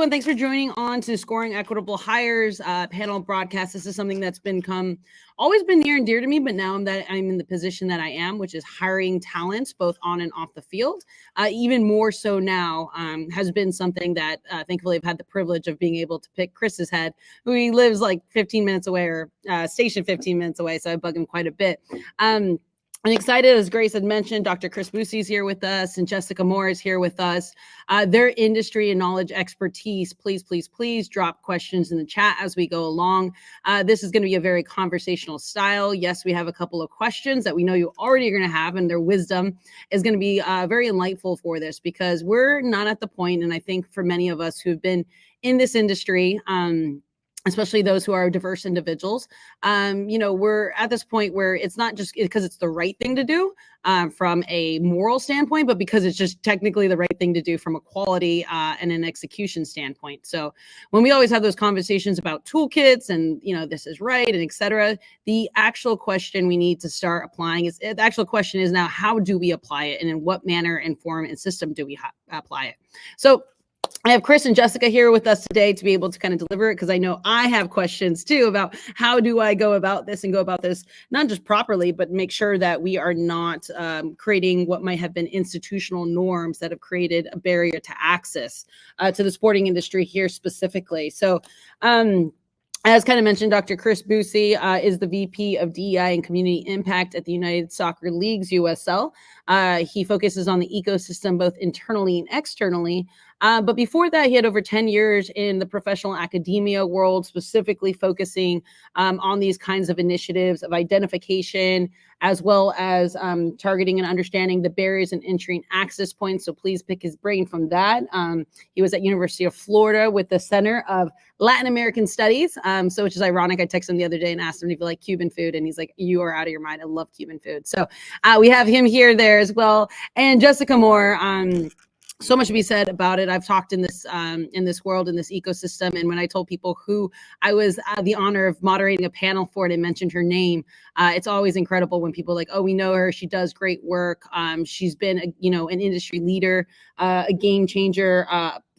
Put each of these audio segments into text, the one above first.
everyone. Thanks for joining on to Scoring Equitable Hires panel broadcast. This is something that's always been near and dear to me, but now that I'm in the position that I am, which is hiring talents both on and off the field, even more so now, has been something that thankfully I've had the privilege of being able to pick Chris's head, who he lives like 15 minutes away or stationed 15 minutes away, so I bug him quite a bit. I'm excited, as Grace had mentioned, Dr. Chris Boosie is here with us and Jessica Moore is here with us. Their industry and knowledge expertise, please drop questions in the chat as we go along. This is going to be a very conversational style. Yes, we have a couple of questions that we know you already are going to have, and their wisdom is going to be very enlightful for this, because we're not at the point, and I think for many of us who've been in this industry, especially those who are diverse individuals, we're at this point where it's not just because it's the right thing to do from a moral standpoint, but because it's just technically the right thing to do from a quality and an execution standpoint. So when we always have those conversations about toolkits and, this is right and et cetera, the actual question we need to start applying is now, how do we apply it, and in what manner and form and system do we apply it? So I have Chris and Jessica here with us today to be able to kind of deliver it, because I know I have questions too about how do I go about this not just properly, but make sure that we are not creating what might have been institutional norms that have created a barrier to access to the sporting industry here specifically. So as kind of mentioned, Dr. Chris Boosie is the VP of DEI and Community Impact at the United Soccer Leagues, USL. He focuses on the ecosystem both internally and externally. But before that, he had over 10 years in the professional academia world, specifically focusing on these kinds of initiatives of identification, as well as targeting and understanding the barriers and entry and access points. So please pick his brain from that. He was at University of Florida with the Center of Latin American Studies, which is ironic. I texted him the other day and asked him if he liked Cuban food, and he's like, "You are out of your mind. I love Cuban food." So we have him here, there as well. And Jessica Moore, so much to be said about it. I've talked in this world, in this ecosystem, and when I told people who I was the honor of moderating a panel for it and mentioned her name, it's always incredible when people are like, "Oh, we know her. She does great work. She's been, an industry leader, a game changer,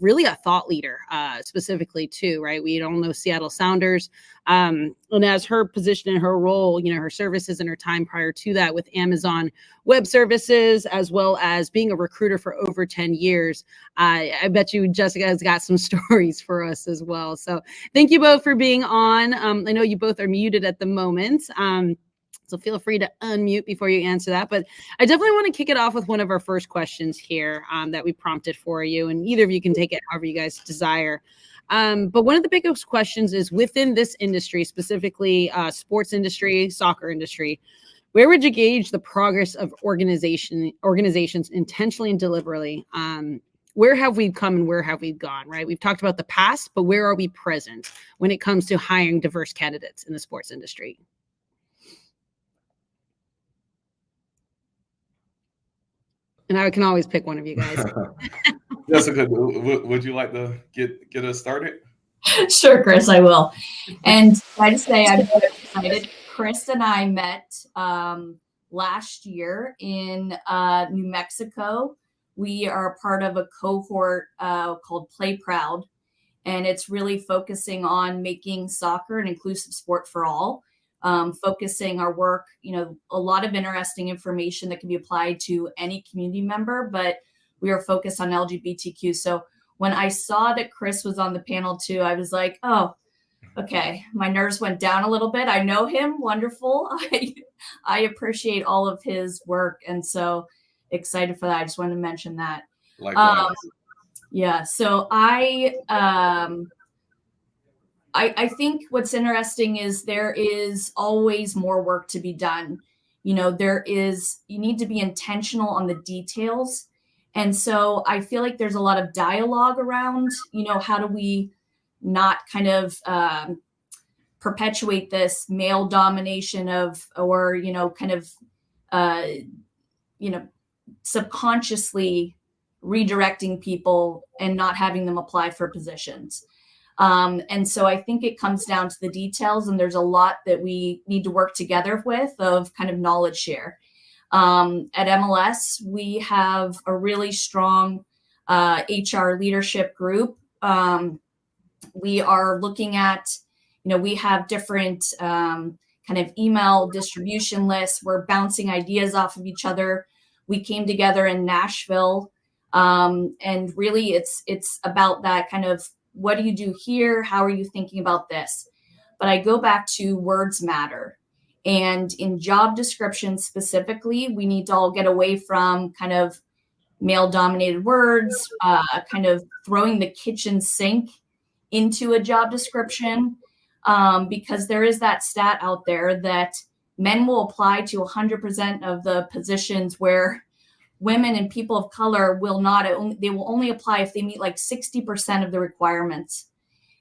really a thought leader, specifically too, right? We all know Seattle Sounders, and as her position and her role, her services and her time prior to that with Amazon Web Services, as well as being a recruiter for over 10 years. I bet you Jessica has got some stories for us as well. So thank you both for being on. I know you both are muted at the moment. So feel free to unmute before you answer that. But I definitely want to kick it off with one of our first questions here that we prompted for you. And either of you can take it however you guys desire. But one of the biggest questions is, within this industry, specifically sports industry, soccer industry, where would you gauge the progress of organizations intentionally and deliberately? Where have we come and where have we gone, right? We've talked about the past, but where are we present when it comes to hiring diverse candidates in the sports industry? And I can always pick one of you guys. Jessica, would you like to get us started? Sure, Chris, I will. And I just say I'm very excited. Chris and I met last year in New Mexico. We are part of a cohort called Play Proud, and it's really focusing on making soccer an inclusive sport for all. Focusing our work, a lot of interesting information that can be applied to any community member, but we are focused on LGBTQ. So when I saw that Chris was on the panel too, I was like, oh, okay. My nerves went down a little bit. I know him. Wonderful. I appreciate all of his work. And so excited for that. I just wanted to mention that. Likewise. Yeah. So I think what's interesting is there is always more work to be done. You need to be intentional on the details. And so I feel like there's a lot of dialogue around, how do we not kind of perpetuate this male domination subconsciously redirecting people and not having them apply for positions. And so I think it comes down to the details, and there's a lot that we need to work together with of kind of knowledge share. At MLS, we have a really strong HR leadership group We are looking at, we have different kind of email distribution lists. We're bouncing ideas off of each other. We came together in Nashville, and really it's about that kind of, what do you do here? How are you thinking about this? But I go back to words matter. And in job descriptions specifically, we need to all get away from kind of male dominated words, kind of throwing the kitchen sink into a job description, because there is that stat out there that men will apply to 100% of the positions, where women and people of color will not. They will only apply if they meet like 60% of the requirements.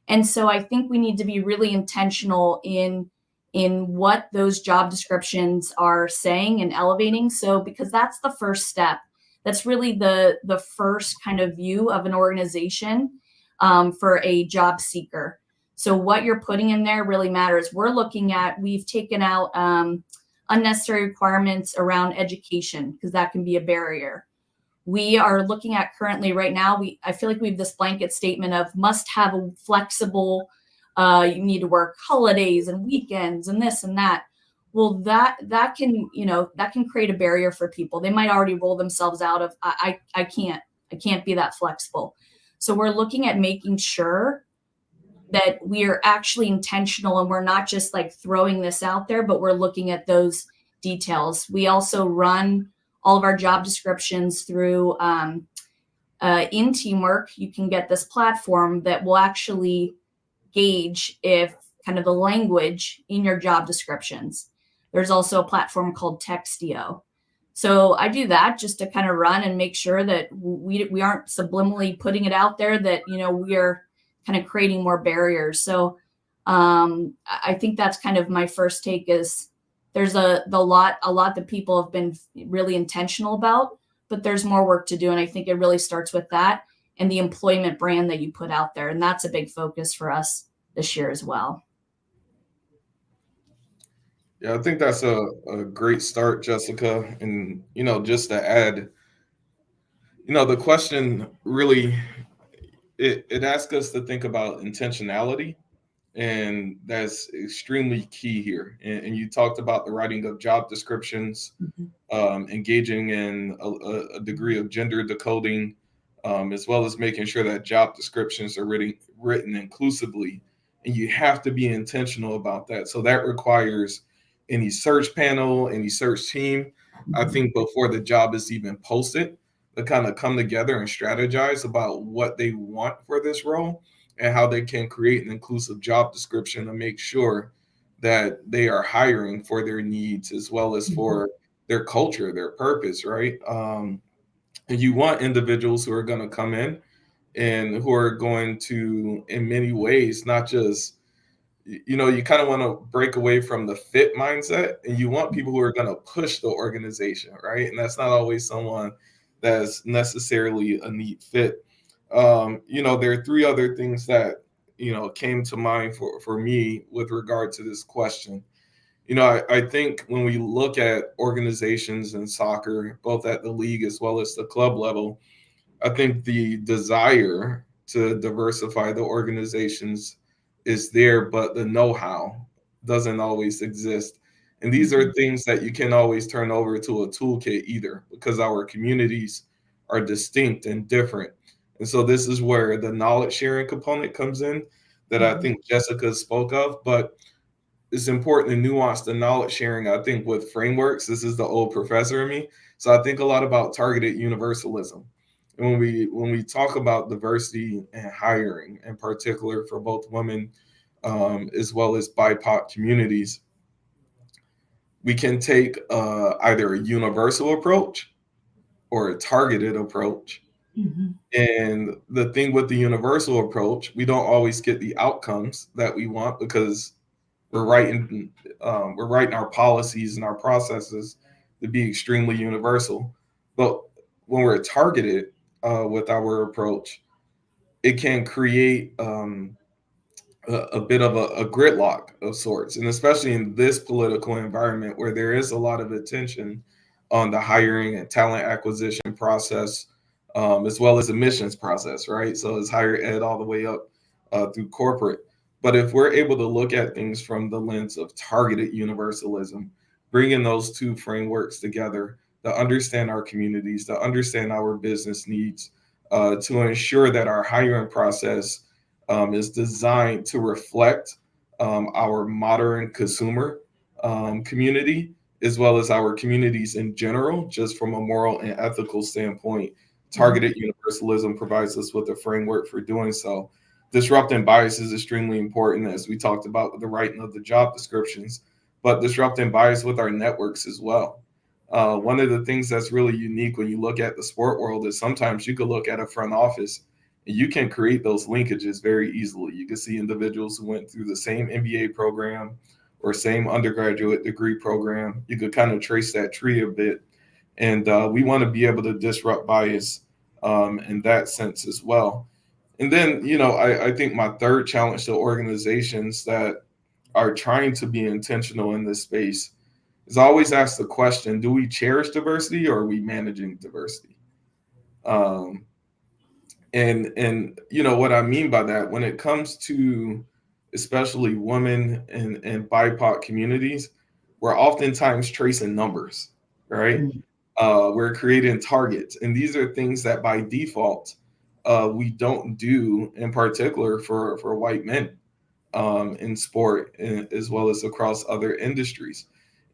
And so I think we need to be really intentional in what those job descriptions are saying and elevating. So, because that's the first step. That's really the first kind of view of an organization for a job seeker. So what you're putting in there really matters. We've taken out unnecessary requirements around education, because that can be a barrier. We are looking at currently right now, I feel like we have this blanket statement of must have a flexible, you need to work holidays and weekends and this and that. Well, that can create a barrier for people. They might already roll themselves out of, I can't be that flexible. So we're looking at making sure that we are actually intentional, and we're not just like throwing this out there, but we're looking at those details. We also run all of our job descriptions through in Teamwork. You can get this platform that will actually gauge if kind of the language in your job descriptions. There's also a platform called Textio. So I do that just to kind of run and make sure that we aren't subliminally putting it out there that, we are kind of creating more barriers. So I think that's kind of my first take, is there's a lot that people have been really intentional about, but there's more work to do. And I think it really starts with that and the employment brand that you put out there. And that's a big focus for us this year as well. Yeah, I think that's a great start, Jessica. And, just to add, the question really, it asks us to think about intentionality. And that's extremely key here. And you talked about the writing of job descriptions, engaging in a degree of gender decoding, as well as making sure that job descriptions are written inclusively. And you have to be intentional about that. So that requires any search panel, any search team, I think before the job is even posted, to kind of come together and strategize about what they want for this role and how they can create an inclusive job description to make sure that they are hiring for their needs as well as for their culture, their purpose, right? And you want individuals who are going to come in and who are going to, in many ways, not just, you kind of want to break away from the fit mindset, and you want people who are going to push the organization, right? And that's not always someone that's necessarily a neat fit. There are three other things that, came to mind for me with regard to this question. I think when we look at organizations in soccer, both at the league as well as the club level, I think the desire to diversify the organizations is there, but the know-how doesn't always exist. And these are things that you can always turn over to a toolkit either, because our communities are distinct and different. And so this is where the knowledge sharing component comes in that I think Jessica spoke of, but it's important to nuance the knowledge sharing, I think, with frameworks. This is the old professor in me. So I think a lot about targeted universalism. And when we talk about diversity and hiring, in particular for both women as well as BIPOC communities, we can take either a universal approach or a targeted approach. And the thing with the universal approach, we don't always get the outcomes that we want because we're writing our policies and our processes to be extremely universal. But when we're targeted with our approach, it can create a bit of a gridlock of sorts, and especially in this political environment where there is a lot of attention on the hiring and talent acquisition process, as well as admissions process, right? So it's higher ed all the way up through corporate. But if we're able to look at things from the lens of targeted universalism, bringing those two frameworks together to understand our communities, to understand our business needs, to ensure that our hiring process is designed to reflect our modern consumer community, as well as our communities in general, just from a moral and ethical standpoint. Targeted universalism provides us with a framework for doing so. Disrupting bias is extremely important, as we talked about with the writing of the job descriptions, but disrupting bias with our networks as well. One of the things that's really unique when you look at the sport world is sometimes you could look at a front office and you can create those linkages very easily. You can see individuals who went through the same MBA program or same undergraduate degree program. You could kind of trace that tree a bit. And we want to be able to disrupt bias in that sense as well. And then, I think my third challenge to organizations that are trying to be intentional in this space is always ask the question, do we cherish diversity or are we managing diversity? And what I mean by that, when it comes to especially women and BIPOC communities, we're oftentimes tracing numbers, right? We're creating targets. And these are things that by default, we don't do in particular for white men in sport as well as across other industries.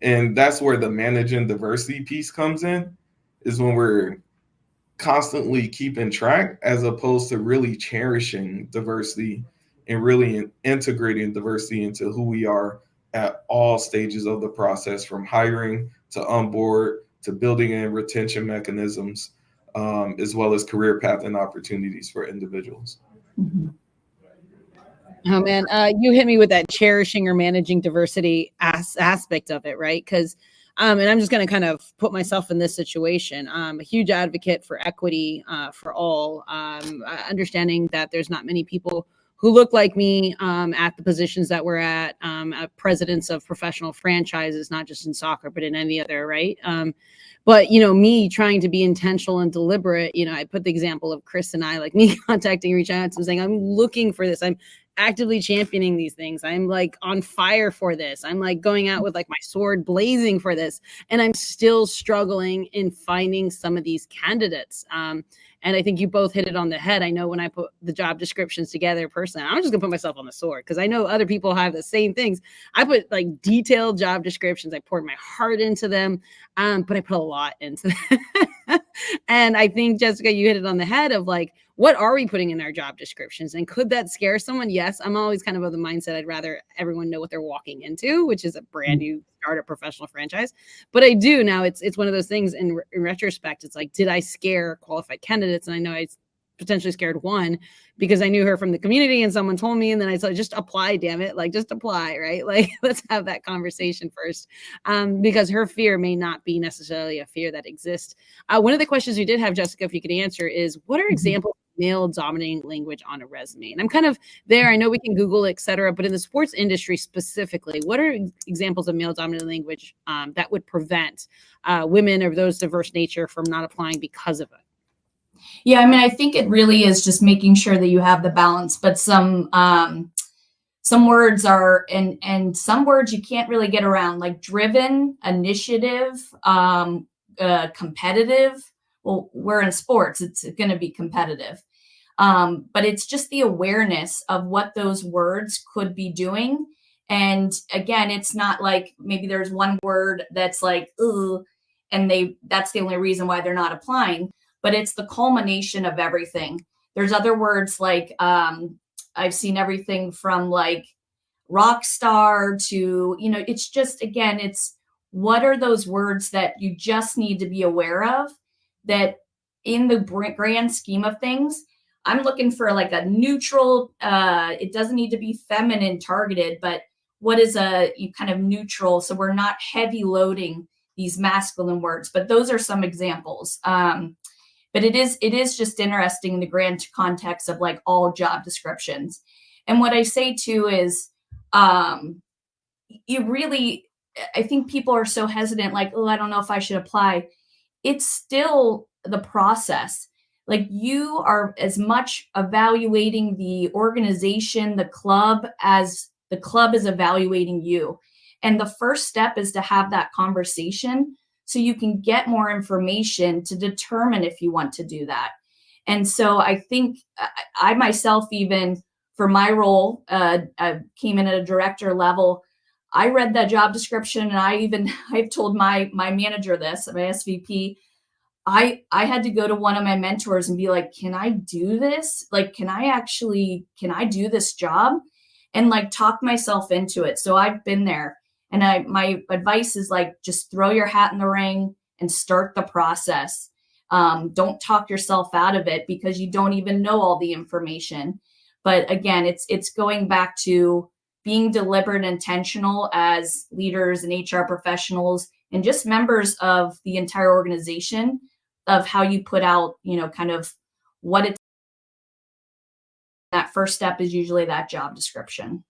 And that's where the managing diversity piece comes in, is when we're constantly keeping track as opposed to really cherishing diversity and really integrating diversity into who we are at all stages of the process, from hiring to onboard to building in retention mechanisms, as well as career path and opportunities for individuals. Oh man, you hit me with that cherishing or managing diversity aspect of it, right? Because, and I'm just going to kind of put myself in this situation. I'm a huge advocate for equity for all, understanding that there's not many people who look like me at the positions that we're at presidents of professional franchises, not just in soccer, but in any other, right? But, me trying to be intentional and deliberate, I put the example of Chris and I, like me contacting, reaching out to him saying, I'm looking for this. I'm actively championing these things. I'm like on fire for this. I'm like going out with like my sword blazing for this. And I'm still struggling in finding some of these candidates. And I think you both hit it on the head. I know when I put the job descriptions together personally, I'm just gonna put myself on the sword because I know other people have the same things. I put like detailed job descriptions. I poured my heart into them, but I put a lot into them. And I think, Jessica, you hit it on the head of like, what are we putting in our job descriptions? And could that scare someone? Yes. I'm always kind of the mindset I'd rather everyone know what they're walking into, which is a brand new startup professional franchise. But I do now, it's one of those things in retrospect. It's like, did I scare qualified candidates? And I know I potentially scared one because I knew her from the community and someone told me, and then I said, just apply, damn it. Like, just apply, right? Like, let's have that conversation first, because her fear may not be necessarily a fear that exists. One of the questions you did have, Jessica, if you could answer, is what are examples of male dominating language on a resume? And I'm kind of there. I know we can Google, et cetera, but in the sports industry specifically, what are examples of male dominating language that would prevent women of those diverse nature from not applying because of it? Yeah, I mean, I think it really is just making sure that you have the balance, but some words are, and some words you can't really get around, like driven, initiative, competitive. Well, we're in sports, it's going to be competitive. But it's just the awareness of what those words could be doing. And again, it's not like maybe there's one word that's like, ooh, and that's the only reason why they're not applying, but it's the culmination of everything. There's other words like, I've seen everything from like rock star to, it's just, again, it's what are those words that you just need to be aware of, that in the grand scheme of things, I'm looking for like a neutral, it doesn't need to be feminine targeted, but what is a kind of neutral, so we're not heavy loading these masculine words, but those are some examples. But it is just interesting in the grand context of like all job descriptions. And what I say too is, you really, I think people are so hesitant, like, oh, I don't know if I should apply. It's still the process. Like, you are as much evaluating the organization, the club, as the club is evaluating you. And the first step is to have that conversation so you can get more information to determine if you want to do that. And so I think I myself, even for my role, I came in at a director level. I read that job description, and I've told my manager this, my SVP. I had to go to one of my mentors and be like, can I do this? Like, can I do this job? And like talk myself into it. So I've been there. And my advice is like, just throw your hat in the ring and start the process. Don't talk yourself out of it because you don't even know all the information. But again, it's going back to being deliberate and intentional as leaders and HR professionals and just members of the entire organization, of how you put out, kind of what it's. That first step is usually that job description.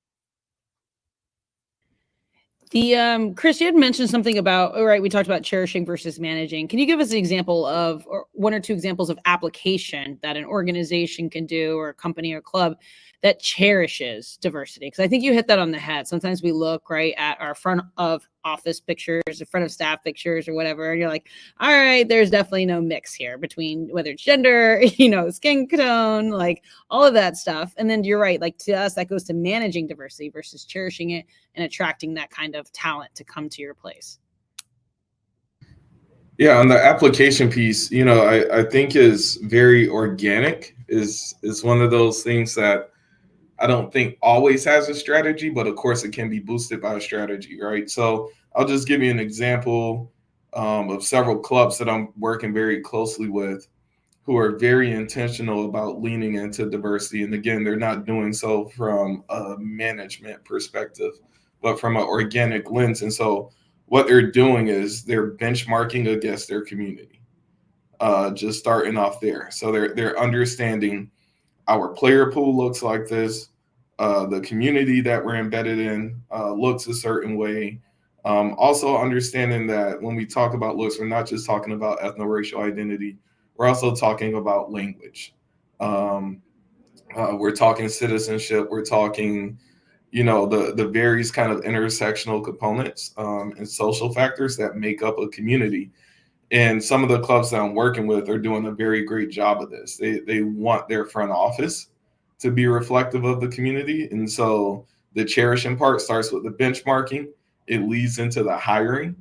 The Chris, you had mentioned something about, all right, we talked about cherishing versus managing. Can you give us an example of, or one or two examples of application that an organization can do, or a company or club that cherishes diversity? Because I think you hit that on the head. Sometimes we look right at our front of office pictures, or front of staff pictures, or whatever, and you're like, all right, there's definitely no mix here between whether it's gender, skin tone, like all of that stuff. And then you're right, like to us, that goes to managing diversity versus cherishing it and attracting that kind of talent to come to your place. Yeah, on the application piece, I think is very organic, is one of those things that I don't think always has a strategy, but of course it can be boosted by a strategy, right? So I'll just give you an example of several clubs that I'm working very closely with who are very intentional about leaning into diversity. And again, they're not doing so from a management perspective, but from an organic lens. And so what they're doing is they're benchmarking against their community, just starting off there. So they're understanding our player pool looks like this. The community that we're embedded in looks a certain way. Also understanding that when we talk about looks, we're not just talking about ethno-racial identity. We're also talking about language. We're talking citizenship. We're talking, the various kind of intersectional components and social factors that make up a community. And some of the clubs that I'm working with are doing a very great job of this. They want their front office to be reflective of the community. And so the cherishing part starts with the benchmarking. It leads into the hiring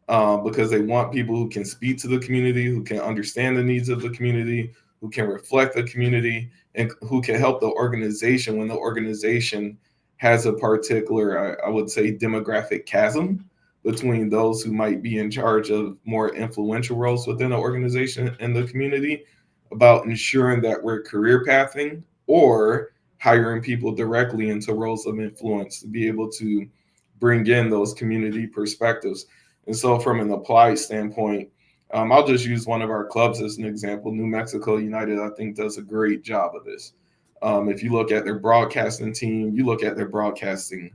because they want people who can speak to the community, who can understand the needs of the community, who can reflect the community, and who can help the organization when the organization has a particular, I would say, demographic chasm between those who might be in charge of more influential roles within the organization and the community, about ensuring that we're career pathing or hiring people directly into roles of influence to be able to bring in those community perspectives. And so from an applied standpoint, I'll just use one of our clubs as an example. New Mexico United, I think, does a great job of this. If you look at their broadcasting team, you look at their broadcasting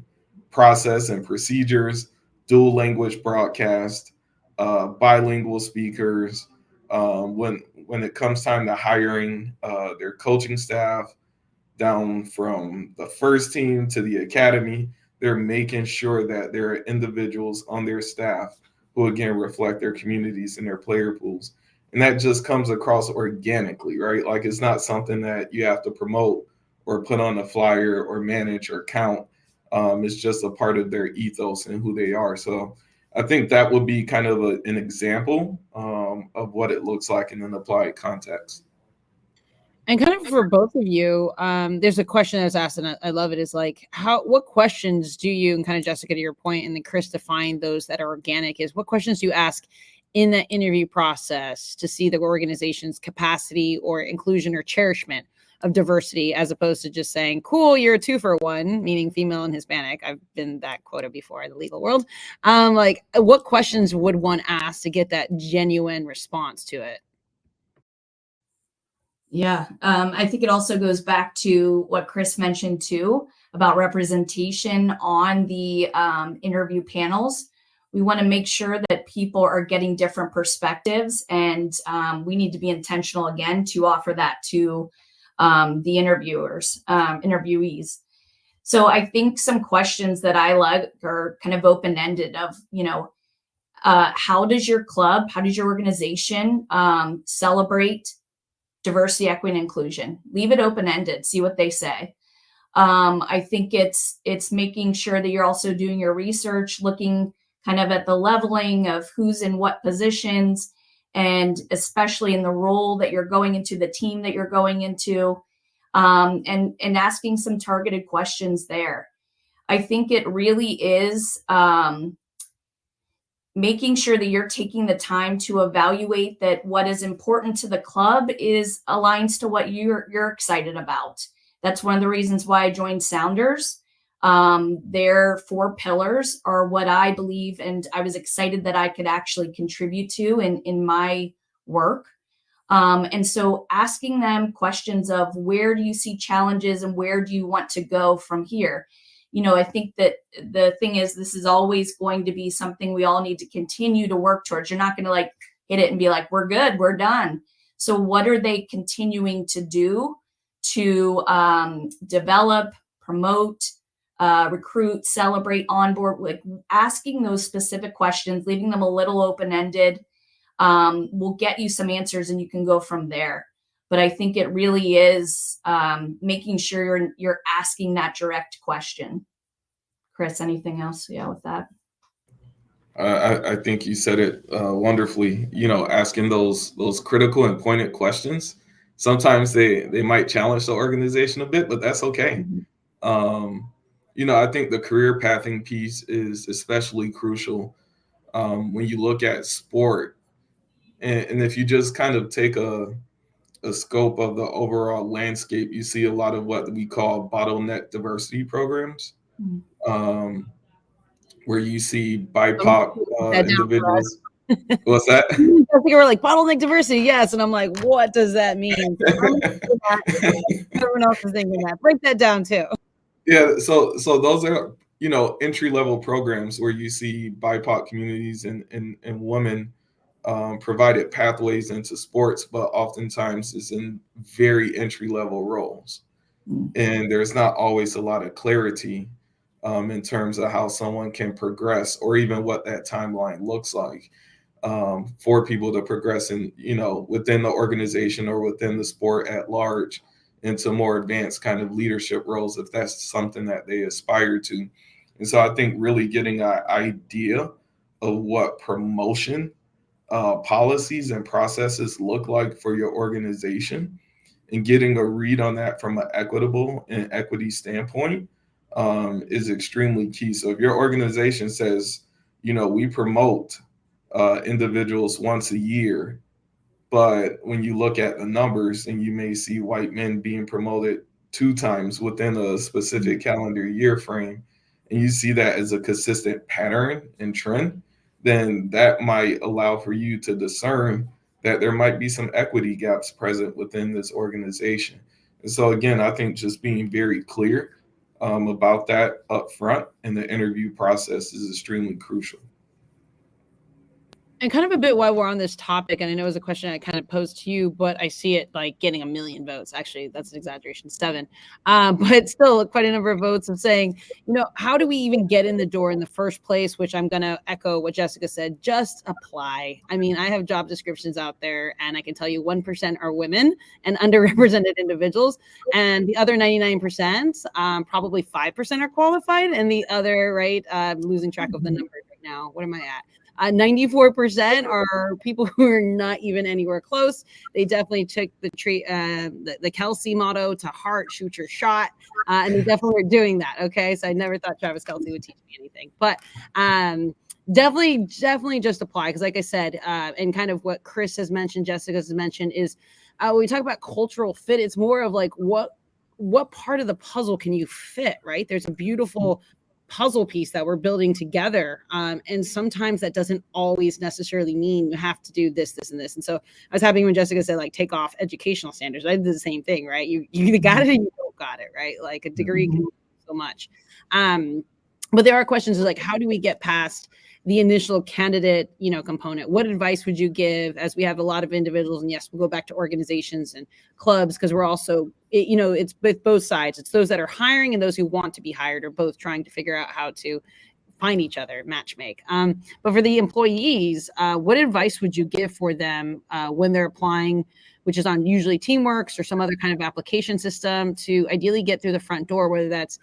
process and procedures, dual language broadcast, bilingual speakers. When it comes time to hiring their coaching staff, down from the first team to the academy, they're making sure that there are individuals on their staff who, again, reflect their communities and their player pools. And that just comes across organically, right? Like, it's not something that you have to promote or put on a flyer or manage or count. It's just a part of their ethos and who they are. So I think that would be kind of an example of what it looks like in an applied context. And kind of for both of you, there's a question that's asked, and I love it, is like, what questions do you, and kind of Jessica, to your point, and then Chris, define those that are organic, is what questions do you ask in that interview process to see the organization's capacity or inclusion or cherishment of diversity, as opposed to just saying, cool, you're a 2-for-1, meaning female and Hispanic. I've been that quota before in the legal world. Like, what questions would one ask to get that genuine response to it? Yeah, I think it also goes back to what Chris mentioned too about representation on the interview panels. we want to make sure that people are getting different perspectives, and we need to be intentional again to offer that to the interviewees. So I think some questions that I like are kind of open-ended of, how does your club, how does your organization celebrate diversity, equity, and inclusion? Leave it open-ended, see what they say. I think it's making sure that you're also doing your research, looking kind of at the leveling of who's in what positions, and especially in the role that you're going into, the team that you're going into, and asking some targeted questions there. I think it really is making sure that you're taking the time to evaluate that what is important to the club is aligns to what you're excited about. That's one of the reasons why I joined Sounders. Their 4 pillars are what I believe, and I was excited that I could actually contribute to in my work. And so asking them questions of where do you see challenges and where do you want to go from here? I think that the thing is, this is always going to be something we all need to continue to work towards. You're not going to like hit it and be like, we're good, we're done. So what are they continuing to do to develop, promote, recruit, celebrate, onboard? Like asking those specific questions, leaving them a little open-ended, will get you some answers, and you can go from there. But I think it really is making sure you're asking that direct question. Chris, anything else? Yeah, with that. I think you said it wonderfully. Asking those critical and pointed questions. Sometimes they might challenge the organization a bit, but that's okay. I think the career pathing piece is especially crucial when you look at sport, and if you just kind of take a scope of the overall landscape, you see a lot of what we call bottleneck diversity programs, where you see BIPOC individuals. What's that? I think we're like bottleneck diversity, yes, and I'm like, what does that mean? Everyone else is thinking that. Break that down too. Yeah, so those are entry level programs where you see BIPOC communities and women provided pathways into sports, but oftentimes it's in very entry-level roles. And there's not always a lot of clarity in terms of how someone can progress, or even what that timeline looks like for people to progress in, within the organization or within the sport at large into more advanced kind of leadership roles, if that's something that they aspire to. And so I think really getting an idea of what promotion policies and processes look like for your organization, and getting a read on that from an equitable and equity standpoint is extremely key. So if your organization says, we promote individuals once a year, but when you look at the numbers, and you may see white men being promoted 2 times within a specific calendar year frame, and you see that as a consistent pattern and trend, then that might allow for you to discern that there might be some equity gaps present within this organization. And so again, I think just being very clear about that up front in the interview process is extremely crucial. And kind of a bit while we're on this topic, and I know it was a question I kind of posed to you, but I see it like getting 1 million votes. Actually, that's an exaggeration, 7. But still quite a number of votes of saying, how do we even get in the door in the first place? Which I'm going to echo what Jessica said, just apply. I mean, I have job descriptions out there, and I can tell you 1% are women and underrepresented individuals. And the other 99%, probably 5% are qualified. And the other, right, I'm losing track of the numbers right now. What am I at? 94% are people who are not even anywhere close. They definitely took the Kelsey motto to heart, shoot your shot. And they definitely are doing that. Okay. So I never thought Travis Kelsey would teach me anything, but definitely just apply. Because like I said, and kind of what Chris has mentioned, Jessica has mentioned is when we talk about cultural fit, it's more of like what part of the puzzle can you fit, right? There's a beautiful puzzle piece that we're building together. And sometimes that doesn't always necessarily mean you have to do this, this, and this. And so I was happy when Jessica said, like, take off educational standards. I did the same thing, right? You either got it or you don't got it, right? Like a degree can do so much. But there are questions like, how do we get past the initial candidate, component. What advice would you give, as we have a lot of individuals, and yes, we'll go back to organizations and clubs, because we're also, it's with both sides. It's those that are hiring and those who want to be hired are both trying to figure out how to find each other, match make. But for the employees, what advice would you give for them when they're applying, which is on usually Teamworks or some other kind of application system, to ideally get through the front door, whether that's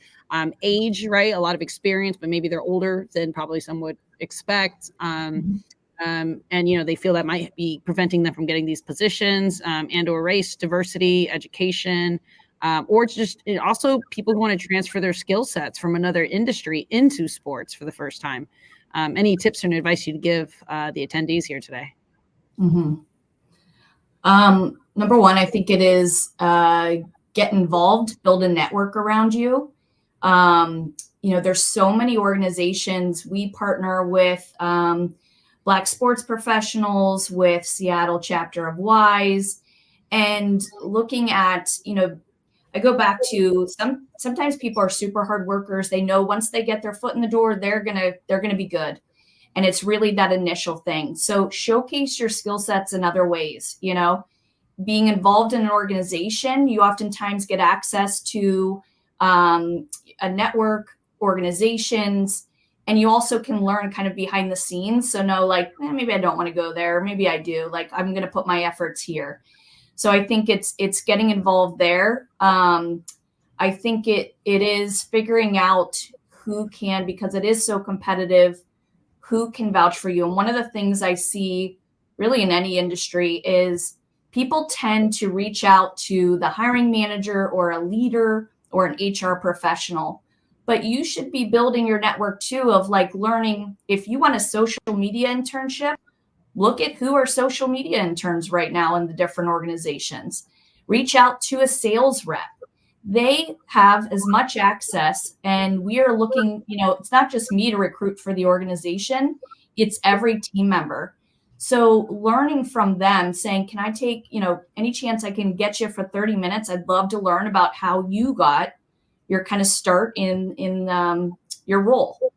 age, right? A lot of experience, but maybe they're older than probably some would expect. And, they feel that might be preventing them from getting these positions, and or race, diversity, education, or it's just also people who want to transfer their skill sets from another industry into sports for the first time. Any tips and advice you'd give the attendees here today? Mm-hmm. Number one, I think it is get involved, build a network around you. There's so many organizations. We partner with Black sports professionals, with Seattle chapter of WISE, and looking at, I go back to sometimes people are super hard workers. They know once they get their foot in the door, they're gonna be good. And it's really that initial thing. So showcase your skill sets in other ways. Being involved in an organization, you oftentimes get access to a network, organizations, and you also can learn kind of behind the scenes. So maybe I don't want to go there. Maybe I do. I'm going to put my efforts here. So I think it's getting involved there. I think it is figuring out who can, because it is so competitive, who can vouch for you. And one of the things I see really in any industry is people tend to reach out to the hiring manager or a leader or an HR professional. But you should be building your network too, of learning. If you want a social media internship, look at who are social media interns right now in the different organizations. Reach out to a sales rep. They have as much access, and we are looking, it's not just me to recruit for the organization, it's every team member. So learning from them, saying, can I take, any chance I can get you for 30 minutes? I'd love to learn about how you got your kind of start in your role.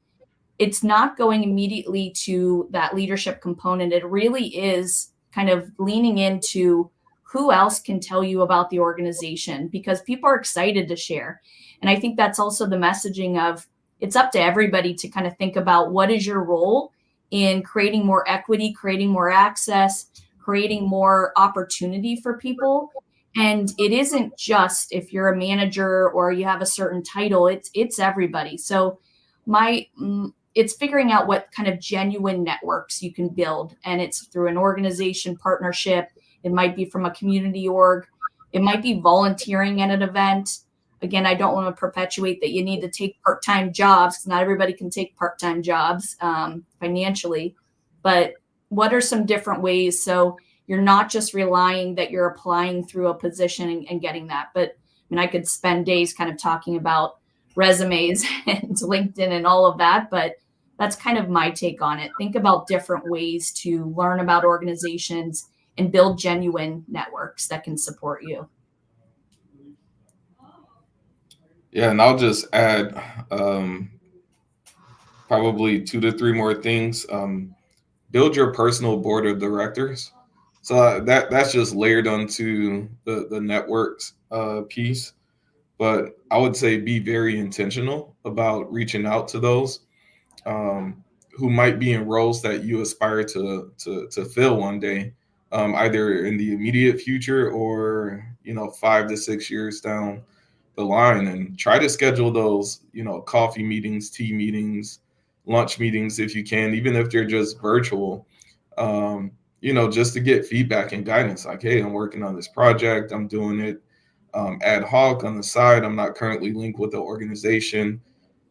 It's not going immediately to that leadership component. It really is kind of leaning into who else can tell you about the organization, because people are excited to share. And I think that's also the messaging of, it's up to everybody to kind of think about what is your role in creating more equity, creating more access, creating more opportunity for people. And it isn't just if you're a manager or you have a certain title, it's everybody. So it's figuring out what kind of genuine networks you can build. And it's through an organization partnership. It might be from a community org. It might be volunteering at an event. Again, I don't want to perpetuate that you need to take part-time jobs, because not everybody can take part-time jobs financially. But what are some different ways? So you're not just relying that you're applying through a position and getting that. But I could spend days kind of talking about resumes and LinkedIn and all of that, but that's kind of my take on it. Think about different ways to learn about organizations and build genuine networks that can support you. Yeah, and I'll just add probably 2 to 3 more things. Build your personal board of directors. So that's just layered onto the networks piece. But I would say be very intentional about reaching out to those who might be in roles that you aspire to fill one day, either in the immediate future or 5 to 6 years down the line, and try to schedule those coffee meetings, tea meetings, lunch meetings if you can, even if they're just virtual. Just to get feedback and guidance. Like, hey, I'm working on this project. I'm doing it ad hoc on the side. I'm not currently linked with the organization.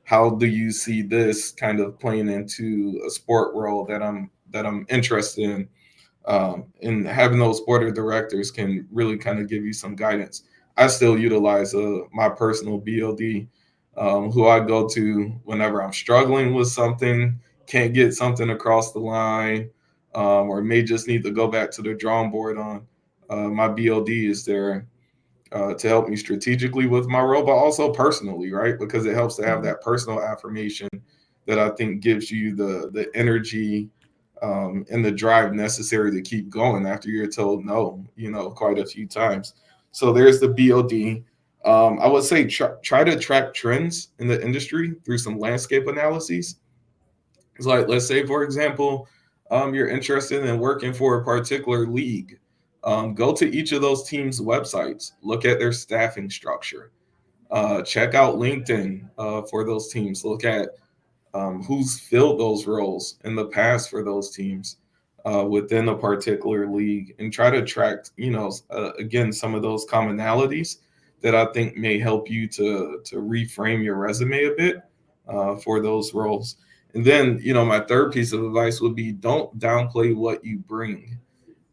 How do you see this kind of playing into a sport role that I'm interested in? And having those board of directors can really kind of give you some guidance. I still utilize my personal BLD, who I go to whenever I'm struggling with something, can't get something across the line, or may just need to go back to the drawing board on. My BLD is there to help me strategically with my role, but also personally, right? Because it helps to have that personal affirmation that I think gives you the energy and the drive necessary to keep going after you're told no, quite a few times. So there's the BOD. I would say try to track trends in the industry through some landscape analyses. It's like, let's say, for example, you're interested in working for a particular league. Go to each of those teams' websites, look at their staffing structure, check out LinkedIn for those teams, look at who's filled those roles in the past for those teams within a particular league, and try to track, again, some of those commonalities that I think may help you to reframe your resume a bit for those roles. And then, my third piece of advice would be don't downplay what you bring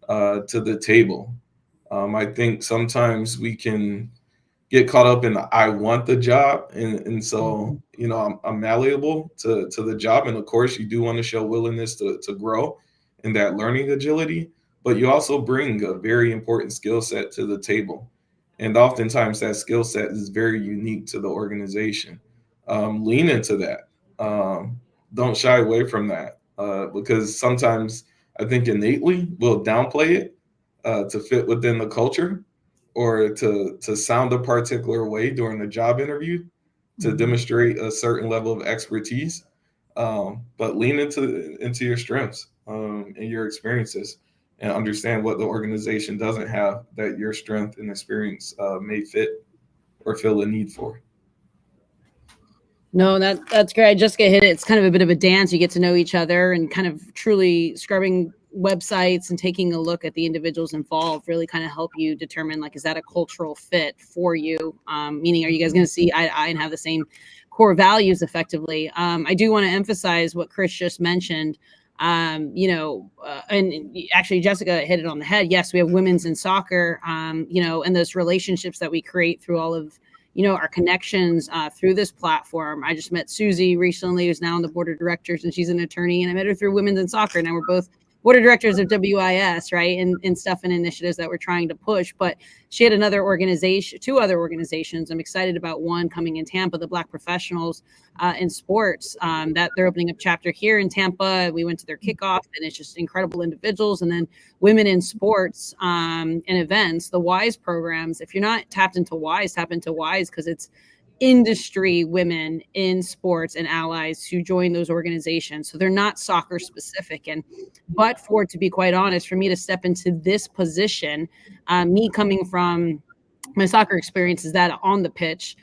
to the table. I think sometimes we can get caught up in the, I want the job, and so I'm malleable to the job, and of course you do want to show willingness to grow in that learning agility, but you also bring a very important skill set to the table, and oftentimes that skill set is very unique to the organization. Lean into that. Don't shy away from that because sometimes I think innately we'll downplay it to fit within the culture, or to sound a particular way during the job interview to demonstrate a certain level of expertise. But lean into your strengths and your experiences, and understand what the organization doesn't have that your strength and experience may fit or feel a need for. No, that's great. Jessica hit it. It's kind of a bit of a dance. You get to know each other and kind of truly scrubbing websites and taking a look at the individuals involved really kind of help you determine, like, is that a cultural fit for you? Meaning, are you guys going to see eye to eye and have the same core values effectively? I do want to emphasize what Chris just mentioned. And actually Jessica hit it on the head. Yes, we have women's in soccer, and those relationships that we create through all of our connections through this platform. I just met Susie recently, who's now on the board of directors, and she's an attorney, and I met her through Women's in Soccer. Now we're both board of directors of WIS, right? And stuff and initiatives that we're trying to push. But she had two other organizations. I'm excited about one coming in Tampa, the Black Professionals in Sports, that they're opening up chapter here in Tampa. We went to their kickoff, and it's just incredible individuals. And then Women in Sports and Events, the WISE programs. If you're not tapped into WISE, tap into WISE, because it's industry women in sports and allies who join those organizations. So they're not soccer specific. But to be quite honest, for me to step into this position, me coming from my soccer experience is that on the pitch,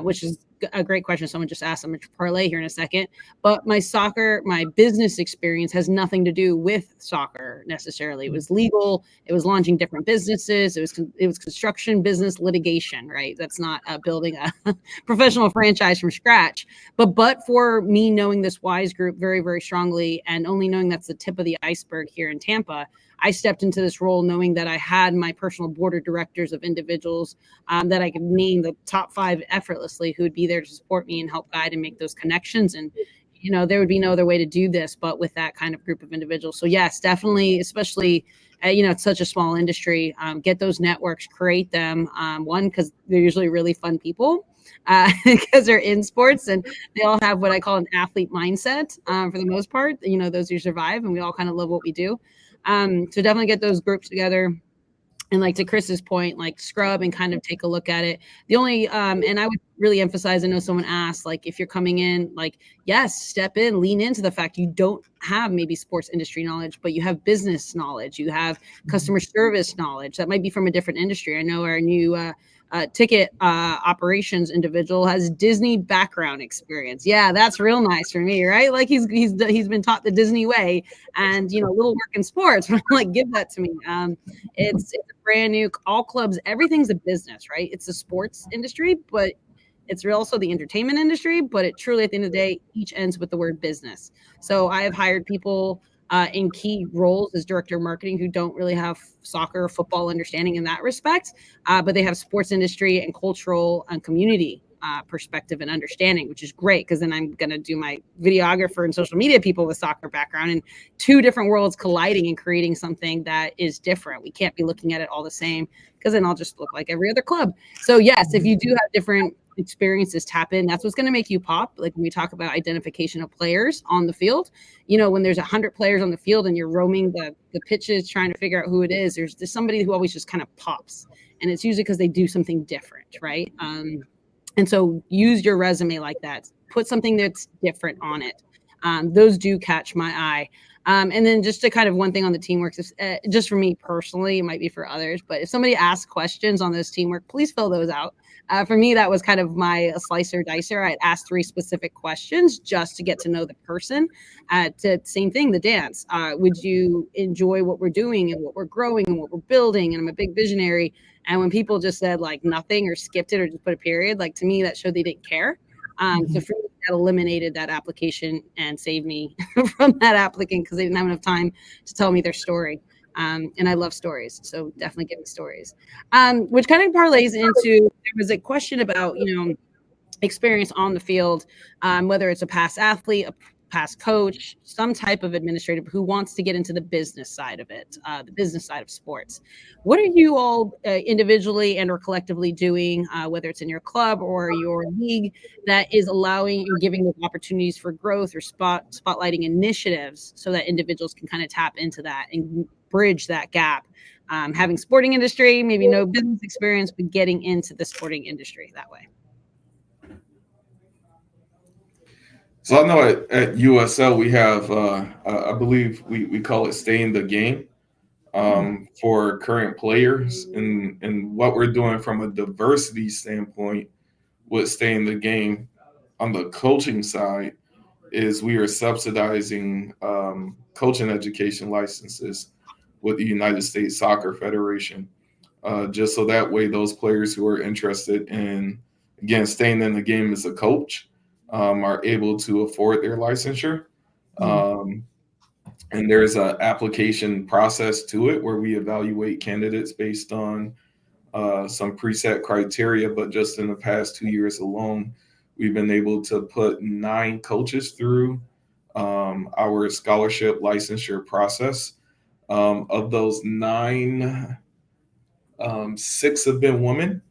which is a great question. Someone just asked. I'm going to parlay here in a second. But my business experience has nothing to do with soccer necessarily. It was legal. It was launching different businesses. It was construction, business, litigation, right? That's not building a professional franchise from scratch. But for me knowing this WISE group very, very strongly, and only knowing that's the tip of the iceberg here in Tampa, I stepped into this role knowing that I had my personal board of directors of individuals that I could name the top 5 effortlessly, who would be there to support me and help guide and make those connections. And, there would be no other way to do this, but with that kind of group of individuals. So yes, definitely, especially, it's such a small industry, get those networks, create them. One, because they're usually really fun people, because they're in sports and they all have what I call an athlete mindset for the most part, those who survive, and we all kind of love what we do. So definitely get those groups together. And like to Chris's point, like scrub and kind of take a look at it. The only, and I would really emphasize, I know someone asked, like, if you're coming in, like, yes, step in, lean into the fact you don't have maybe sports industry knowledge, but you have business knowledge, you have customer service knowledge that might be from a different industry. I know our new ticket operations individual has Disney background experience. Yeah, that's real nice for me, right? Like he's been taught the Disney way, and a little work in sports. But I'm like, give that to me. It's a brand new, all clubs, everything's a business, right? It's the sports industry, but it's also the entertainment industry. But it truly, at the end of the day, each ends with the word business. So I have hired people in key roles as director of marketing who don't really have soccer or football understanding in that respect, but they have sports industry and cultural and community perspective and understanding, which is great, because then I'm going to do my videographer and social media people with soccer background, and 2 different worlds colliding and creating something that is different. We can't be looking at it all the same, because then I'll just look like every other club. So yes, if you do have different experiences tap in. That's what's going to make you pop. Like when we talk about identification of players on the field, you know, when there's 100 players on the field and you're roaming the pitches trying to figure out who it is, there's somebody who always just kind of pops, and it's usually because they do something different, right? And so use your resume like that. Put something that's different on it. Those do catch my eye. And then just to kind of one thing on the teamwork, just for me personally, it might be for others, but if somebody asks questions on those teamwork, please fill those out. For me, that was kind of my slicer dicer. I'd ask 3 specific questions just to get to know the person. Same thing, the dance. Would you enjoy what we're doing and what we're growing and what we're building? And I'm a big visionary. And when people just said like nothing or skipped it or just put a period, like to me, that showed they didn't care. So for me, that eliminated that application and saved me from that applicant because they didn't have enough time to tell me their story. And I love stories, so definitely give me stories. Which kind of parlays into, there was a question about, you know, experience on the field, whether it's a past athlete, a past coach, some type of administrative who wants to get into the business side of it, the business side of sports. What are you all individually and or collectively doing, whether it's in your club or your league, that is allowing you, giving them opportunities for growth or spotlighting initiatives so that individuals can kind of tap into that and bridge that gap? Having sporting industry, maybe no business experience, but getting into the sporting industry that way. So I know at USL we have, I believe we call it "Stay in the Game" for current players, and what we're doing from a diversity standpoint with "Stay in the Game" on the coaching side is we are subsidizing coaching education licenses with the United States Soccer Federation, just so that way those players who are interested in, again, staying in the game as a coach are able to afford their licensure. And there's an application process to it where we evaluate candidates based on some preset criteria. But just in the past 2 years alone, we've been able to put 9 coaches through our scholarship licensure process. Of those 9, 6 have been women,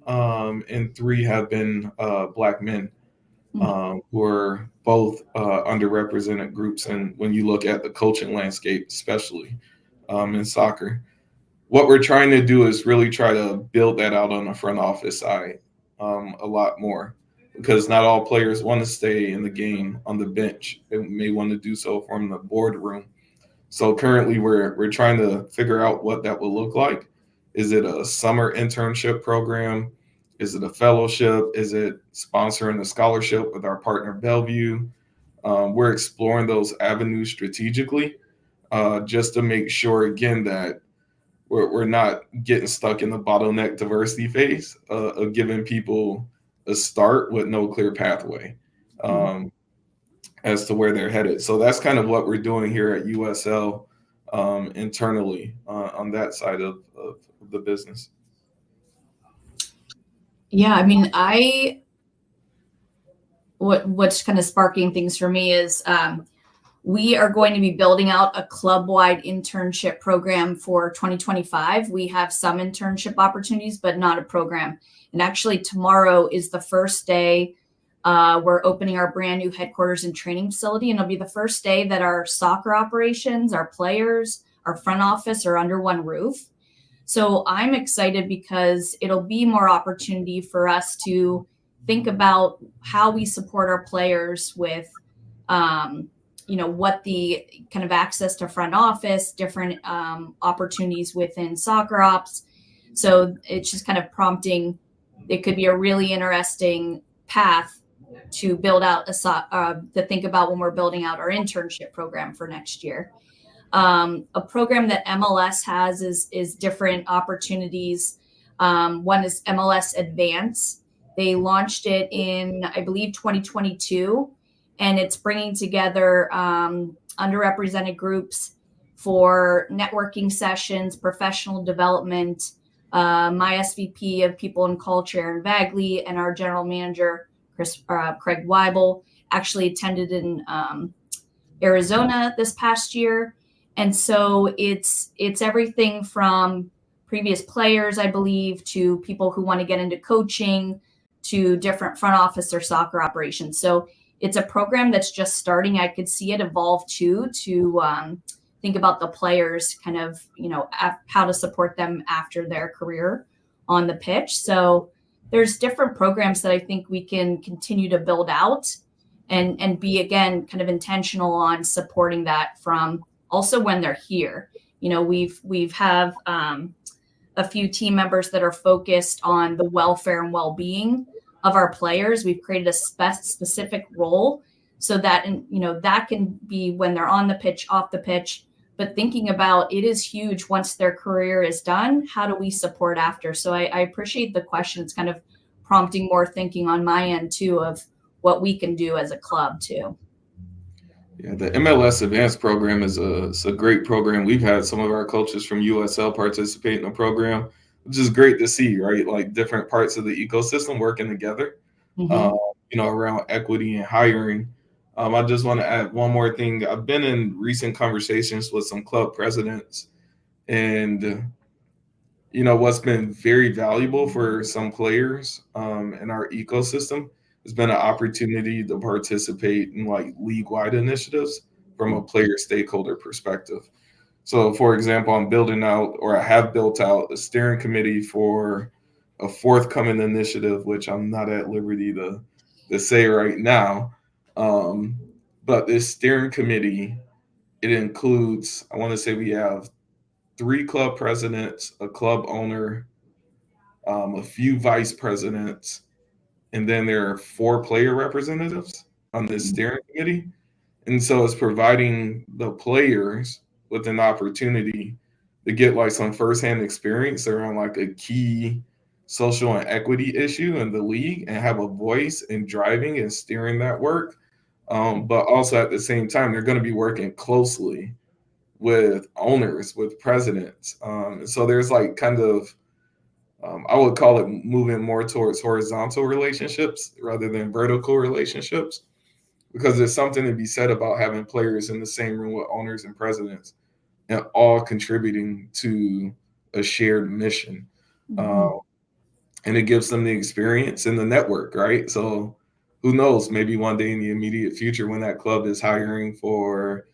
and 3 have been Black men. Who are both underrepresented groups. And when you look at the coaching landscape, especially in soccer, what we're trying to do is really try to build that out on the front office side a lot more, because not all players want to stay in the game on the bench. They may want to do so from the boardroom. So currently we're trying to figure out what that will look like. Is it a summer internship program? Is it a fellowship? Is it sponsoring a scholarship with our partner Bellevue? We're exploring those avenues strategically, just to make sure, again, that we're not getting stuck in the bottleneck diversity phase of giving people a start with no clear pathway as to where they're headed. So that's kind of what we're doing here at USL internally on that side of the business. Yeah, I mean, what's kind of sparking things for me is we are going to be building out a club-wide internship program for 2025. We have some internship opportunities, but not a program. And actually, tomorrow is the first day we're opening our brand new headquarters and training facility, and it'll be the first day that our soccer operations, our players, our front office are under one roof. So I'm excited because it'll be more opportunity for us to think about how we support our players with, what the kind of access to front office, different opportunities within soccer ops. So it's just kind of prompting. It could be a really interesting path to build out to think about when we're building out our internship program for next year. A program that MLS has is different opportunities. One is MLS Advance. They launched it in, I believe, 2022, and it's bringing together underrepresented groups for networking sessions, professional development. My SVP of People and Culture, Aaron Bagley, and our general manager, Craig Weibel, actually attended in Arizona this past year. And so it's everything from previous players, I believe, to people who want to get into coaching, to different front office or soccer operations. So it's a program that's just starting. I could see it evolve too, to think about the players, kind of, how to support them after their career on the pitch. So there's different programs that I think we can continue to build out and be, again, kind of intentional on supporting that from also when they're here. We've have a few team members that are focused on the welfare and well-being of our players. We've created a specific role so that, that can be when they're on the pitch, off the pitch, but thinking about it is huge once their career is done. How do we support after? So I appreciate the question. It's kind of prompting more thinking on my end too of what we can do as a club too. Yeah, the MLS Advanced program is a great program. We've had some of our coaches from USL participate in the program, which is great to see, right? Like different parts of the ecosystem working together, around equity and hiring. I just want to add one more thing. I've been in recent conversations with some club presidents, and what's been very valuable for some players in our ecosystem has been an opportunity to participate in like league-wide initiatives from a player stakeholder perspective. So, for example, I'm building out, or I have built out, a steering committee for a forthcoming initiative, which I'm not at liberty to say right now. But this steering committee, it includes, I want to say we have 3 club presidents, a club owner, a few vice presidents, and then there are 4 player representatives on this steering committee. And so it's providing the players with an opportunity to get like some firsthand experience around like a key social and equity issue in the league and have a voice in driving and steering that work. But also at the same time, they're going to be working closely with owners, with presidents. So there's like kind of, I would call it moving more towards horizontal relationships rather than vertical relationships, because there's something to be said about having players in the same room with owners and presidents and all contributing to a shared mission. And it gives them the experience and the network, right? So who knows, maybe one day in the immediate future when that club is hiring for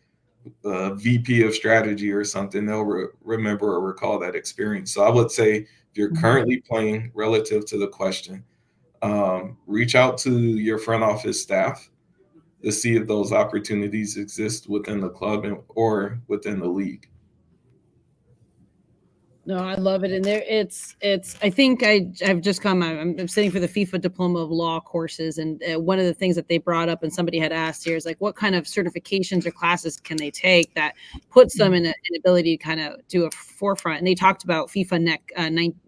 a VP of strategy or something, they'll remember or recall that experience. So I would say if you're currently playing relative to the question, reach out to your front office staff to see if those opportunities exist within the club or within the league. No, I love it. And I think I've just I'm sitting for the FIFA Diploma of Law courses. And one of the things that they brought up and somebody had asked here is like, what kind of certifications or classes can they take that puts them in an ability to kind of do a forefront? And they talked about FIFA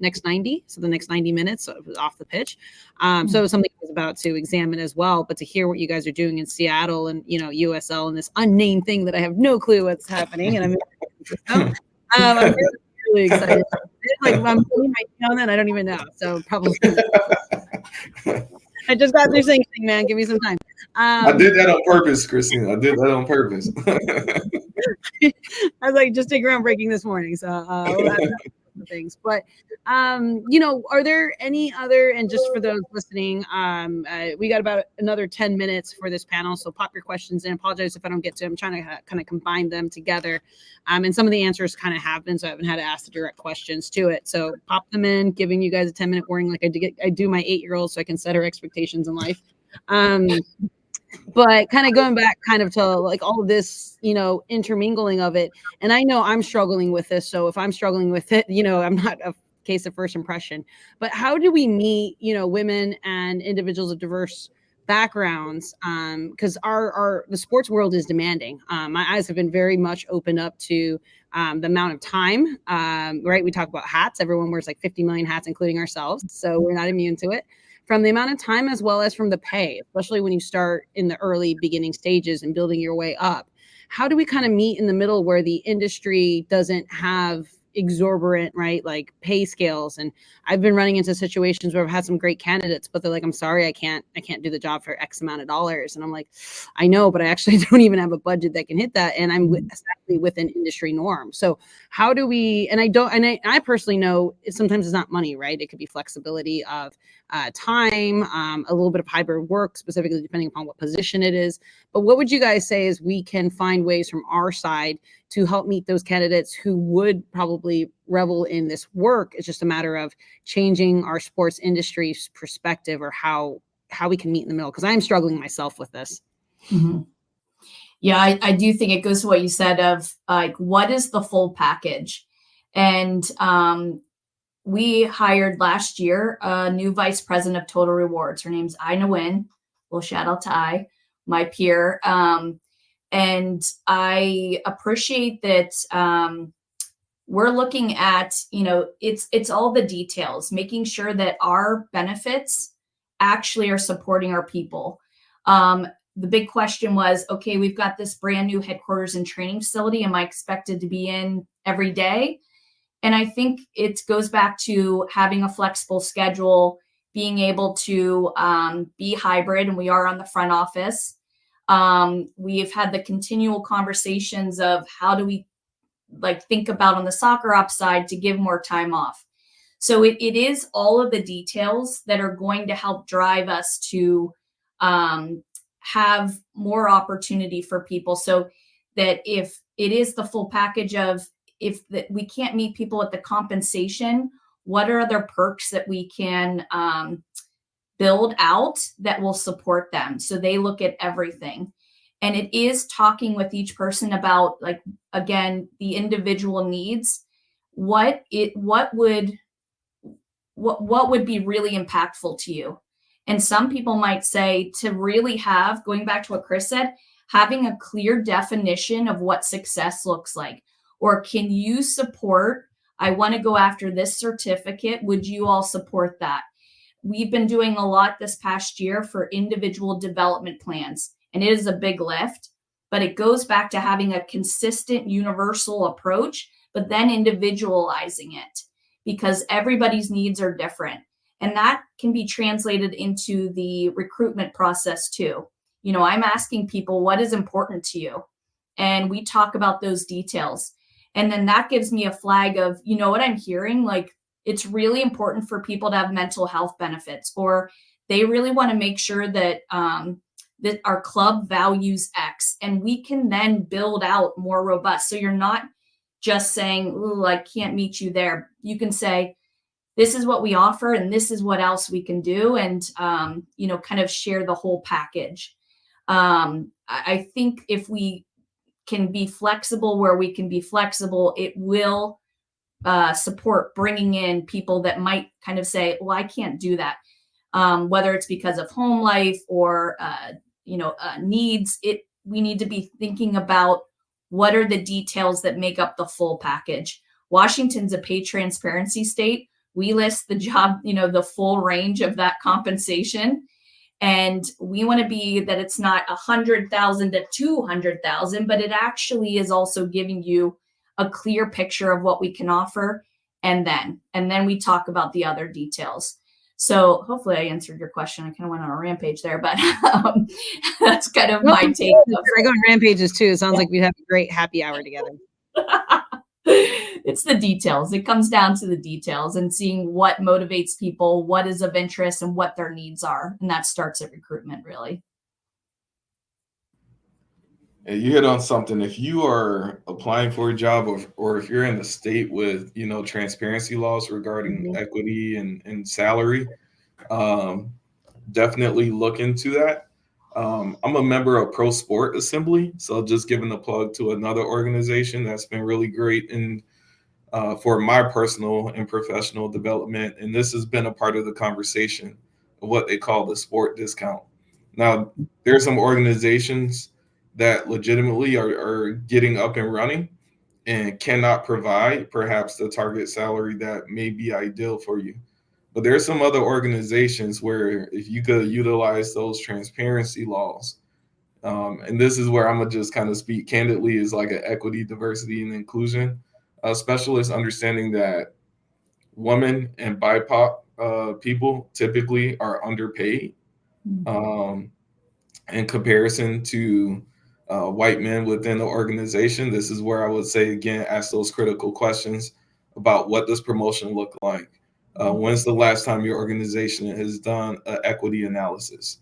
next 90. So the next 90 minutes off the pitch. So it was something I was about to examine as well, but to hear what you guys are doing in Seattle and, USL and this unnamed thing that I have no clue what's happening. And I'm really excited. Like I'm putting my name on that. I don't even know. So probably I just got through saying, man, give me some time. I did that on purpose, Christine. I did that on purpose. I was like, just take groundbreaking this morning. So things, but are there any other, and just for those listening, we got about another 10 minutes for this panel, so pop your questions in. Apologize if I don't get to them. I'm trying to kind of combine them together, and some of the answers kind of have been, so I haven't had to ask the direct questions to it. So pop them in, giving you guys a 10-minute warning like I do my 8-year-old, so I can set her expectations in life. But kind of going back kind of to like all of this, intermingling of it. And I know I'm struggling with this. So if I'm struggling with it, I'm not a case of first impression. But how do we meet, women and individuals of diverse backgrounds? Because the sports world is demanding. My eyes have been very much opened up to the amount of time, right? We talk about hats. Everyone wears like 50 million hats, including ourselves. So we're not immune to it. From the amount of time as well as from the pay, especially when you start in the early beginning stages and building your way up. How do we kind of meet in the middle where the industry doesn't have exorbitant, right? Like pay scales. And I've been running into situations where I've had some great candidates, but they're like, I'm sorry, I can't do the job for X amount of dollars. And I'm like, I know, but I actually don't even have a budget that can hit that. And I'm exactly within industry norm. So how do we, and I personally know sometimes it's not money, right? It could be flexibility of time, a little bit of hybrid work, specifically depending upon what position it is. But what would you guys say is we can find ways from our side to help meet those candidates who would probably revel in this work? It's just a matter of changing our sports industry's perspective, or how we can meet in the middle, because I'm struggling myself with this. Mm-hmm. Yeah, I do think it goes to what you said of like, what is the full package? And we hired last year a new vice president of total rewards. Her name's Ina Nguyen. Well, shout out to I, my peer. And I appreciate that we're looking at, it's all the details, making sure that our benefits actually are supporting our people. The big question was, okay, we've got this brand new headquarters and training facility. Am I expected to be in every day? And I think it goes back to having a flexible schedule, being able to be hybrid, and we are on the front office. We've had the continual conversations of how do we think about on the soccer ops side to give more time off. So it is all of the details that are going to help drive us to have more opportunity for people, so that if it is the full package of, if we can't meet people at the compensation, what are other perks that we can build out that will support them? So they look at everything. And it is talking with each person about, like, again, the individual needs. What would be really impactful to you? And some people might say, to really have, going back to what Chris said, having a clear definition of what success looks like. Or can you support, I want to go after this certificate. Would you all support that? We've been doing a lot this past year for individual development plans, and it is a big lift, but it goes back to having a consistent universal approach, but then individualizing it, because everybody's needs are different. And that can be translated into the recruitment process too. I'm asking people, what is important to you? And we talk about those details. And then that gives me a flag of, what I'm hearing, like, it's really important for people to have mental health benefits, or they really want to make sure that that our club values X, and we can then build out more robust. So you're not just saying, "Ooh, I can't meet you there." You can say, this is what we offer, and this is what else we can do, and kind of share the whole package. I think if we can be flexible where we can be flexible, it will support bringing in people that might kind of say, well, I can't do that. Whether it's because of home life or, needs, we need to be thinking about what are the details that make up the full package. Washington's a pay transparency state. We list the job, the full range of that compensation. And we want to be that it's not 100,000 to 200,000, but it actually is also giving you a clear picture of what we can offer. And then we talk about the other details. So hopefully I answered your question. I kind of went on a rampage there, but that's kind of my take. I go on rampages too. It sounds like we'd have a great happy hour together. It's the details. It comes down to the details and seeing what motivates people, what is of interest, and what their needs are. And that starts at recruitment, really. You hit on something. If you are applying for a job, or if you're in the state with, transparency laws regarding equity and salary, definitely look into that. I'm a member of Pro Sport Assembly, so just giving a plug to another organization that's been really great for my personal and professional development. And this has been a part of the conversation of what they call the sport discount. Now, there are some organizations that legitimately are getting up and running and cannot provide perhaps the target salary that may be ideal for you. But there are some other organizations where if you could utilize those transparency laws, and this is where I'm gonna just kind of speak candidly, is like an equity, diversity, and inclusion specialists understanding that women and BIPOC people typically are underpaid in comparison to white men within the organization. This is where I would say, again, ask those critical questions about what does promotion look like? When's the last time your organization has done an equity analysis?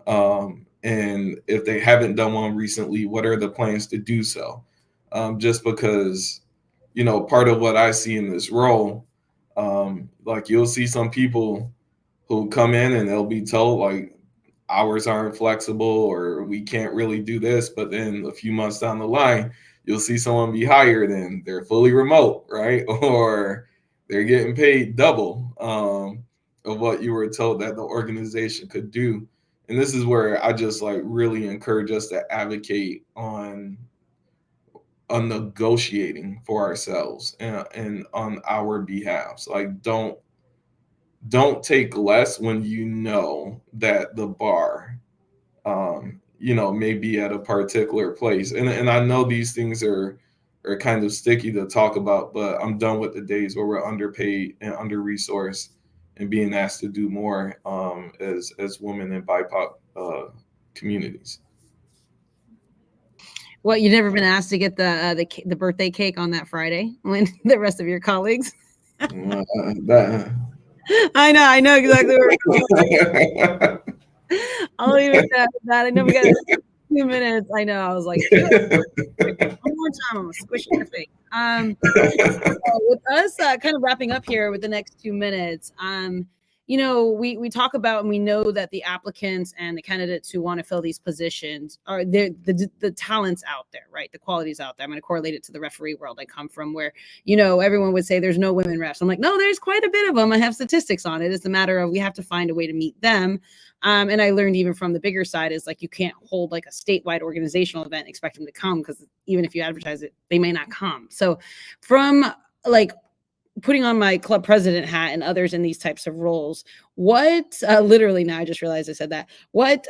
And if they haven't done one recently, what are the plans to do so? Just because, part of what I see in this role, like you'll see some people who come in and they'll be told like hours aren't flexible or we can't really do this, but then a few months down the line, you'll see someone be hired and they're fully remote, right? Or they're getting paid double of what you were told that the organization could do. And this is where I just like really encourage us to advocate on negotiating for ourselves and on our behalf. Like don't take less when you know that the bar may be at a particular place. And I know these things are kind of sticky to talk about, but I'm done with the days where we're underpaid and under resourced and being asked to do more as women in BIPOC communities. What, you've never been asked to get the birthday cake on that Friday when the rest of your colleagues? I know exactly where we're going. I'll leave it at that. I know we got 2 minutes. I know. I was like, one more time, I'm gonna squish your face. With us kind of wrapping up here with the next 2 minutes, we talk about and we know that the applicants and the candidates who want to fill these positions are the talents out there, right? The qualities out there. I'm going to correlate it to the referee world I come from, where everyone would say there's no women refs. I'm like, no, there's quite a bit of them. I have statistics on it. It's a matter of we have to find a way to meet them. And I learned even from the bigger side is like you can't hold like a statewide organizational event and expect them to come, because even if you advertise it, they may not come. So from like putting on my club president hat and others in these types of roles, what literally now I just realized I said that, what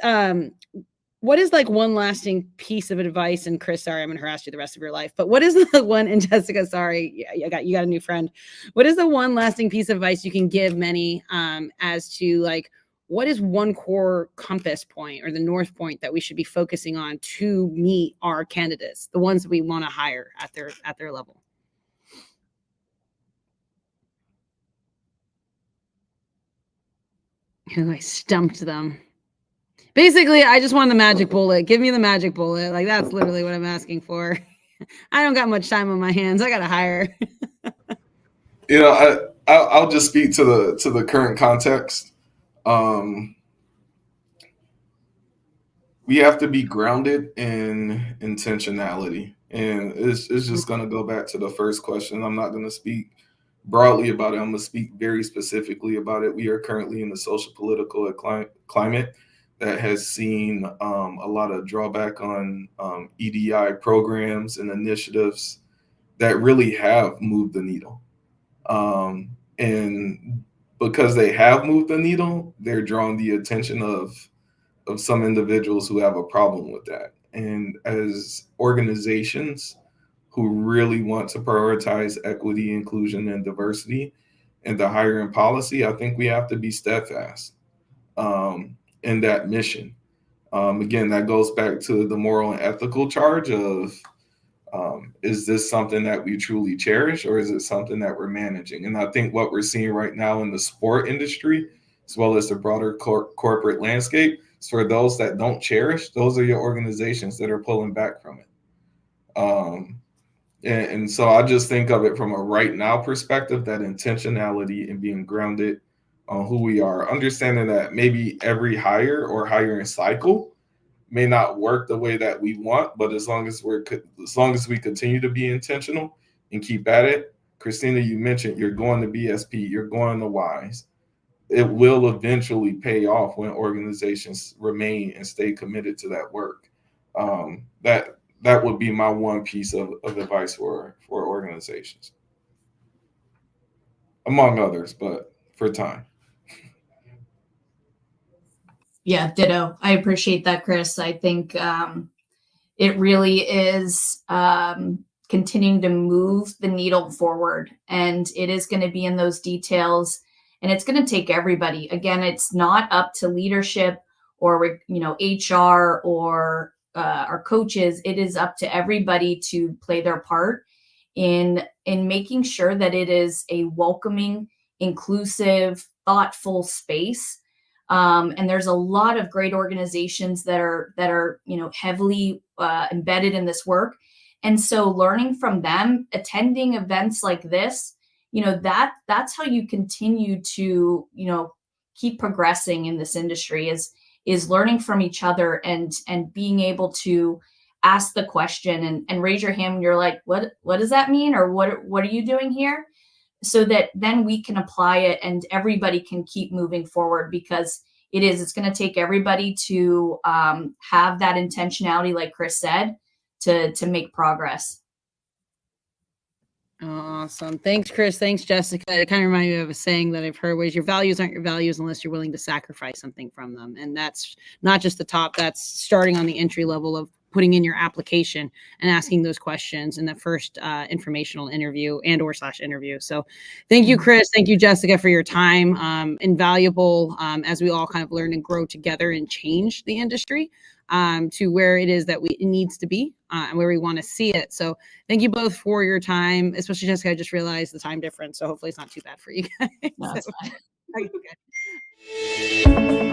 is like one lasting piece of advice? And Chris, sorry, I'm going to harass you the rest of your life, but what is the one, and Jessica, sorry, you got a new friend. What is the one lasting piece of advice you can give many as to like, what is one core compass point or the north point that we should be focusing on to meet our candidates, the ones that we want to hire at their level? I stumped them. Basically, I just want the magic bullet. Give me the magic bullet. Like, that's literally what I'm asking for. I don't got much time on my hands. I got to hire. I'll just speak to the current context. We have to be grounded in intentionality. And it's just going to go back to the first question. I'm not going to speak broadly about it. I'm going to speak very specifically about it. We are currently in the social political climate that has seen a lot of drawback on EDI programs and initiatives that really have moved the needle. And because they have moved the needle, they're drawing the attention of some individuals who have a problem with that. And as organizations who really want to prioritize equity, inclusion, and diversity in the hiring policy, I think we have to be steadfast in that mission. Again, that goes back to the moral and ethical charge of, is this something that we truly cherish, or is it something that we're managing? And I think what we're seeing right now in the sport industry, as well as the broader corporate landscape, is for those that don't cherish, those are your organizations that are pulling back from it. And so I just think of it from a right now perspective, that intentionality and being grounded on who we are, understanding that maybe every hire or hiring cycle may not work the way that we want, but as long as we continue to be intentional and keep at it. Christina, you mentioned you're going to BSP, you're going to WISE. It will eventually pay off when organizations remain and stay committed to that work. That would be my one piece of advice for organizations, among others, but for time. Yeah, ditto. I appreciate that, Chris. I think it really is continuing to move the needle forward. And it is going to be in those details, and it's going to take everybody. Again, it's not up to leadership or, HR or our coaches. It is up to everybody to play their part in making sure that it is a welcoming, inclusive, thoughtful space. And there's a lot of great organizations that are heavily embedded in this work. And so learning from them, attending events like this, that's how you continue to, keep progressing in this industry, is learning from each other and being able to ask the question and raise your hand when you're like, what does that mean? Or what are you doing here? So that then we can apply it and everybody can keep moving forward, because it's going to take everybody to have that intentionality, like Chris said, to make progress. Awesome. Thanks, Chris. Thanks, Jessica. It kind of reminds me of a saying that I've heard, was your values aren't your values unless you're willing to sacrifice something from them. And that's not just the top, that's starting on the entry level of putting in your application and asking those questions in the first informational interview // interview. So thank you, Chris. Thank you, Jessica, for your time. Invaluable as we all kind of learn and grow together and change the industry to where it is that it needs to be and where we want to see it. So thank you both for your time, especially Jessica. I just realized the time difference, so hopefully it's not too bad for you guys. No, it's fine. Okay.